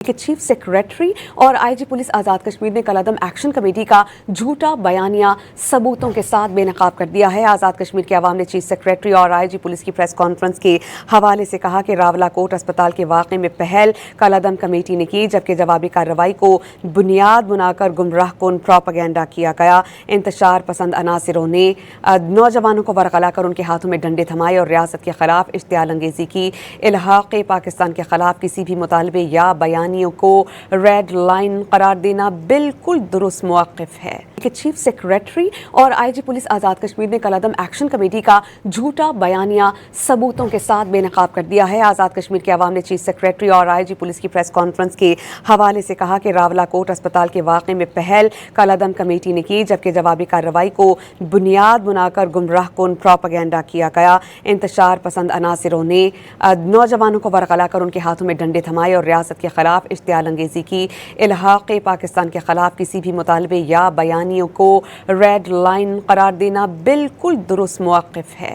کہ chief secretary اور آئی G police Azad Kashmir نے کالعدم ایکشن کمیٹی کا جھوٹا بیانیہ ثبوتوں کے ساتھ بے نقاب کر دیا ہے۔ آزاد کشمیر کے عوام نے چیف سیکریٹری اور آئی جی پولیس کی پریس کانفرنس کے حوالے سے کہا کہ راولہ کوٹ اسپتال کے واقعے میں پہل کالعدم کمیٹی نے کی، جبکہ جوابی کارروائی کو بنیاد بنا کر گمراہ کن پروپیگنڈا کیا گیا۔ انتشار پسند عناصروں نے نوجوانوں کو ورغلا کر ان کے ہاتھوں میں ڈنڈے تھمائے اور ریاست کے خلاف اشتعال انگیزی کی۔ الحاق پاکستان کے خلاف کسی بھی مطالبے یا بیانیوں کو ریڈ لائن قرار دینا بالکل درست موقف ہے کہ چیف سیکریٹری اور آئی جی پولیس آزاد کشمیر نے کالعدم ایکشن کمیٹی کا جھوٹا بیانیہ ثبوتوں کے ساتھ بے نقاب کر دیا ہے۔ آزاد کشمیر کے عوام نے چیف سیکریٹری اور آئی جی پولیس کی پریس کانفرنس کے حوالے سے کہا کہ راولہ کوٹ اسپتال کے واقعے میں پہل کالعدم کمیٹی نے کی، جبکہ جوابی کارروائی کو بنیاد بنا کر گمراہ کن پروپیگنڈا کیا گیا۔ انتشار پسند عناصروں نے نوجوانوں کو ورغلا کر ان کے ہاتھوں میں ڈنڈے تھمائے اور ریاست کے خلاف اشتعال انگیزی کی۔ الحاق پاکستان کے خلاف کسی بھی مطالبے یا بیانیوں کو ریڈ لائن قرار دینا بالکل درست موقف ہے۔